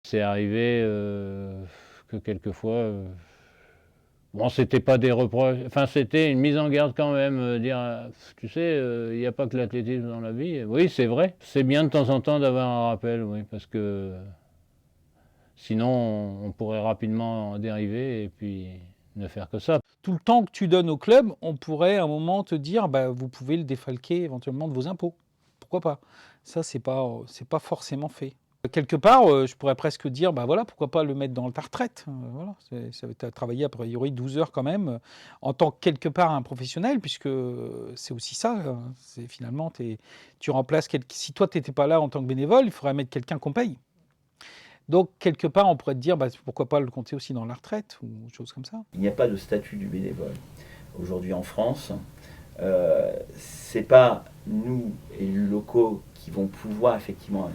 C'est arrivé que quelquefois, bon, c'était pas des reproches, enfin, c'était une mise en garde quand même, dire, «Tu sais, il y a pas que l'athlétisme dans la vie». Oui, c'est vrai. C'est bien de temps en temps d'avoir un rappel, oui, parce que sinon on pourrait rapidement en dériver et puis ne faire que ça. Tout le temps que tu donnes au club, on pourrait à un moment te dire, bah, vous pouvez le défalquer éventuellement de vos impôts. Pourquoi pas? Ça, c'est pas forcément fait. Quelque part, je pourrais presque dire, bah voilà, pourquoi pas le mettre dans ta retraite. Voilà, ça tu as travaillé a priori 12 heures quand même, en tant que quelque part un professionnel, puisque c'est aussi ça, c'est finalement, tu remplaces si toi tu n'étais pas là en tant que bénévole, il faudrait mettre quelqu'un qu'on paye. Donc quelque part, on pourrait te dire, bah, pourquoi pas le compter aussi dans la retraite ou autre chose comme ça. Il n'y a pas de statut du bénévole. Aujourd'hui en France, c'est pas nous, élus locaux, qui vont pouvoir effectivement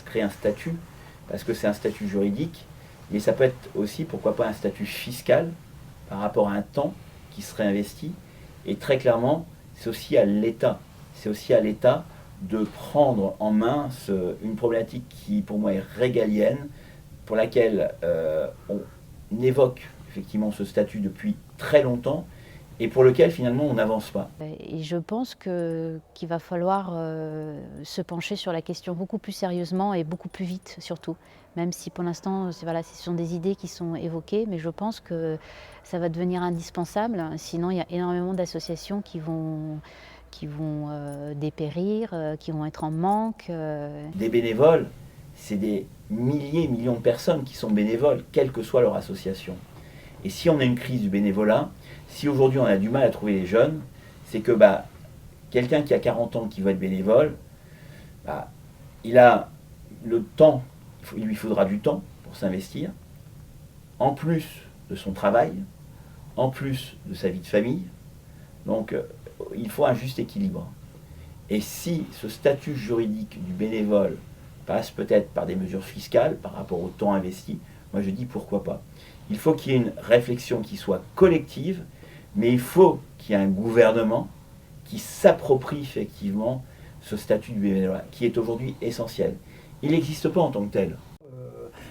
créer un statut, parce que c'est un statut juridique, mais ça peut être aussi, pourquoi pas, un statut fiscal par rapport à un temps qui serait investi. Et très clairement, c'est aussi à l'État. C'est aussi à l'État de prendre en main une problématique qui, pour moi, est régalienne, pour laquelle on évoque effectivement ce statut depuis très longtemps, et pour lequel finalement on n'avance pas. Et je pense qu'il va falloir se pencher sur la question beaucoup plus sérieusement et beaucoup plus vite surtout. Même si pour l'instant, voilà, ce sont des idées qui sont évoquées, mais je pense que ça va devenir indispensable. Sinon, il y a énormément d'associations qui vont dépérir, qui vont être en manque. Des bénévoles, c'est des milliers, millions de personnes qui sont bénévoles, quelle que soit leur association. Et si on a une crise du bénévolat, si aujourd'hui on a du mal à trouver les jeunes, c'est que quelqu'un qui a 40 ans qui veut être bénévole, il a le temps, il lui faudra du temps pour s'investir, en plus de son travail, en plus de sa vie de famille. Donc il faut un juste équilibre. Et si ce statut juridique du bénévole passe peut-être par des mesures fiscales par rapport au temps investi, moi je dis pourquoi pas. Il faut qu'il y ait une réflexion qui soit collective, mais il faut qu'il y ait un gouvernement qui s'approprie effectivement ce statut du bénévolat, qui est aujourd'hui essentiel. Il n'existe pas en tant que tel.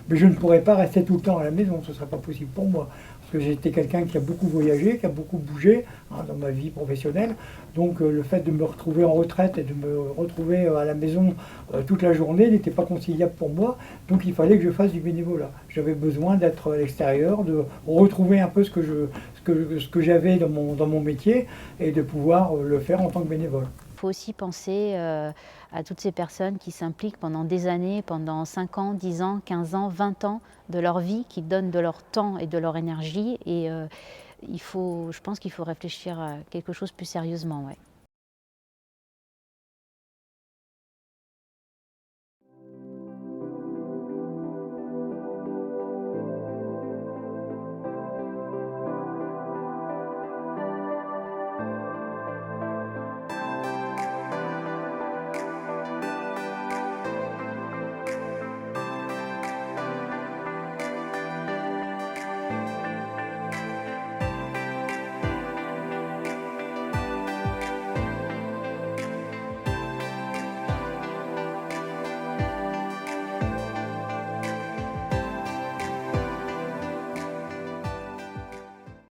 Mais je ne pourrais pas rester tout le temps à la maison, ce ne serait pas possible pour moi. Parce que j'ai été quelqu'un qui a beaucoup voyagé, qui a beaucoup bougé dans ma vie professionnelle. Donc le fait de me retrouver en retraite et de me retrouver à la maison toute la journée n'était pas conciliable pour moi. Donc il fallait que je fasse du bénévolat. J'avais besoin d'être à l'extérieur, de retrouver un peu ce que j'avais dans mon métier et de pouvoir le faire en tant que bénévole. Il faut aussi penser à toutes ces personnes qui s'impliquent pendant des années, pendant 5 ans, 10 ans, 15 ans, 20 ans de leur vie, qui donnent de leur temps et de leur énergie. Et je pense qu'il faut réfléchir à quelque chose plus sérieusement. Ouais.